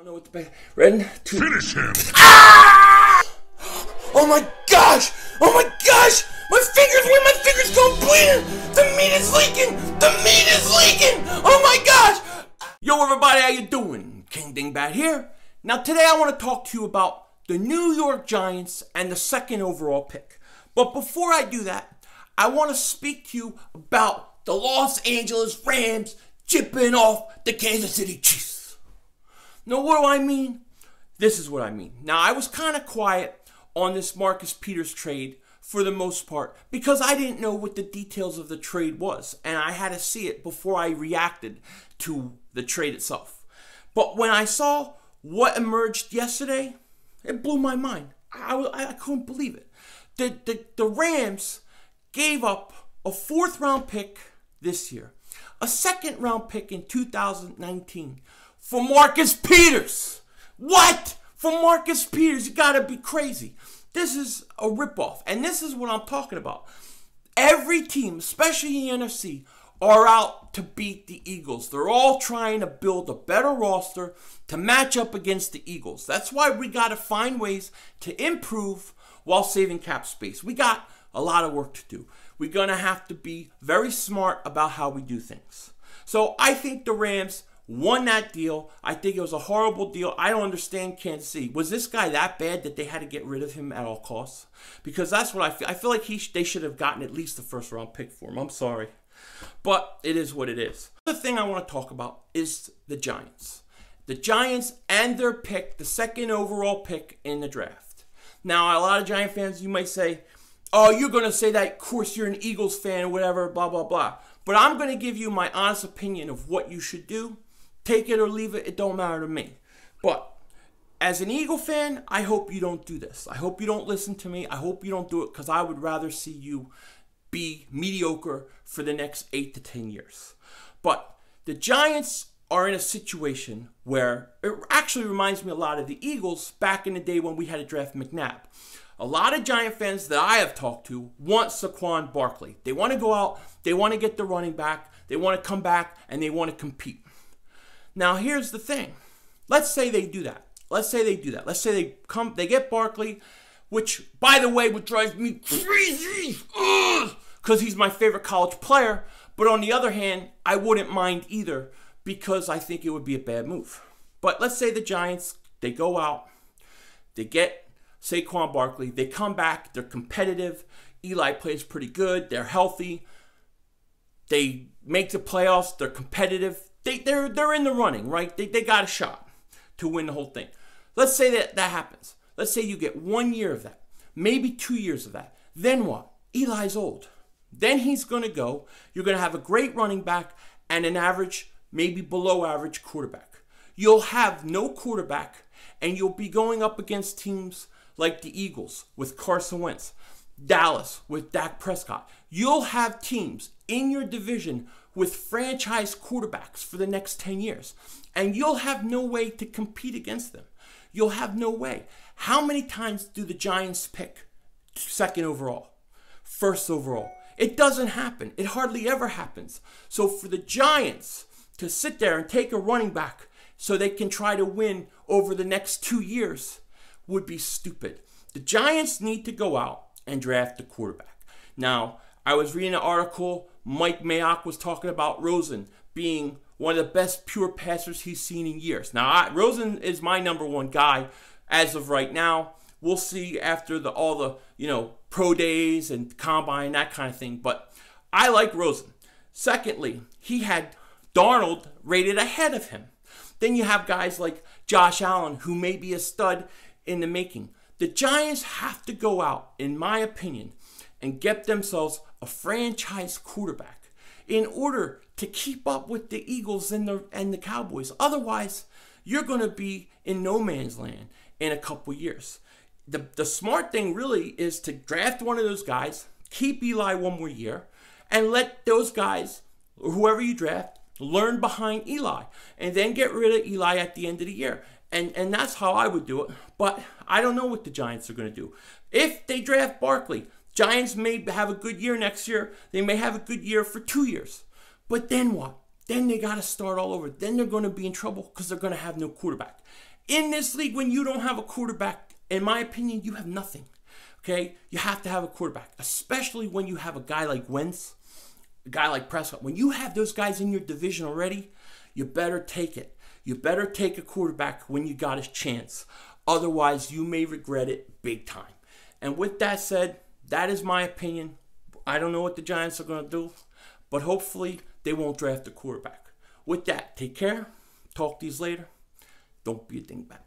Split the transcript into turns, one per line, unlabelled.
know what the best. Ready?
Finish him!
Ah! Oh my gosh! Oh my gosh! My fingers, where my fingers go bleeding! The meat is leaking! The meat is leaking! Oh my gosh! Yo everybody, how you doing? King Dingbat here. Now today I want to talk to you about the New York Giants and the second overall pick. But before I do that, I want to speak to you about the Los Angeles Rams chipping off the Kansas City Chiefs. Now what do I mean? This is what I mean. Now I was kind of quiet on this Marcus Peters trade for the most part because I didn't know what the details of the trade was and I had to see it before I reacted to the trade itself. But when I saw what emerged yesterday, it blew my mind. I couldn't believe it. The Rams gave up a 4th round pick this year, a 2nd round pick in 2019 for Marcus Peters. What? For Marcus Peters? You gotta be crazy. This is a ripoff, and this is what I'm talking about. Every team, especially in the NFC, are out to beat the Eagles. They're all trying to build a better roster to match up against the Eagles. That's why we gotta find ways to improve while saving cap space. We got a lot of work to do. We're gonna have to be very smart about how we do things. So I think the Rams won that deal. I think it was a horrible deal. I don't understand Kansas City. Was this guy that bad that they had to get rid of him at all costs? Because that's what I feel. I feel like they should have gotten at least the 1st round pick for him. I'm sorry. But it is what it is. The thing I want to talk about is the Giants. The Giants and their pick, the 2nd overall pick in the draft. Now, a lot of Giant fans, you might say, oh, you're going to say that, of course, you're an Eagles fan or whatever, blah, blah, blah. But I'm going to give you my honest opinion of what you should do. Take it or leave it, it don't matter to me. But as an Eagle fan, I hope you don't do this. I hope you don't listen to me. I hope you don't do it because I would rather see you be mediocre for the next 8 to 10 years. But the Giants are in a situation where it actually reminds me a lot of the Eagles back in the day when we had to draft McNabb. A lot of Giant fans that I have talked to want Saquon Barkley. They want to go out, they want to get the running back, they want to come back, and they want to compete. Now, here's the thing. Let's say they do that. Let's say they get Barkley, which, by the way, would drive me crazy because he's my favorite college player. But on the other hand, I wouldn't mind either because I think it would be a bad move. But let's say the Giants, they go out, they get Saquon Barkley, they come back, they're competitive, Eli plays pretty good, they're healthy, they make the playoffs, they're competitive. They're in the running, right? They got a shot to win the whole thing. Let's say that happens. Let's say you get 1 year of that, maybe 2 years of that. Then what? Eli's old. Then he's going to go. You're going to have a great running back and an average, maybe below average quarterback. You'll have no quarterback, and you'll be going up against teams like the Eagles with Carson Wentz, Dallas with Dak Prescott. You'll have teams in your division with franchise quarterbacks for the next 10 years. And you'll have no way to compete against them. You'll have no way. How many times do the Giants pick 2nd overall, 1st overall? It doesn't happen. It hardly ever happens. So for the Giants to sit there and take a running back so they can try to win over the next 2 years would be stupid. The Giants need to go out and draft a quarterback. Now, I was reading an article, Mike Mayock was talking about Rosen being one of the best pure passers he's seen in years. Now, Rosen is my #1 guy as of right now. We'll see after all the pro days and combine, that kind of thing. But I like Rosen. Secondly, he had Darnold rated ahead of him. Then you have guys like Josh Allen, who may be a stud in the making. The Giants have to go out, in my opinion, and get themselves a franchise quarterback in order to keep up with the Eagles and the Cowboys. Otherwise, you're going to be in no man's land in a couple years. The smart thing really is to draft one of those guys, keep Eli 1 more year, and let those guys, or whoever you draft, learn behind Eli, and then get rid of Eli at the end of the year. And that's how I would do it. But I don't know what the Giants are going to do. If they draft Barkley, Giants may have a good year next year. They may have a good year for 2 years. But then what? Then they got to start all over. Then they're going to be in trouble because they're going to have no quarterback. In this league, when you don't have a quarterback, in my opinion, you have nothing. Okay? You have to have a quarterback, especially when you have a guy like Wentz, a guy like Prescott. When you have those guys in your division already, you better take it. You better take a quarterback when you got his chance. Otherwise, you may regret it big time. And with that said, that is my opinion. I don't know what the Giants are going to do, but hopefully they won't draft a quarterback. With that, take care. Talk to you later. Don't be a dingbat.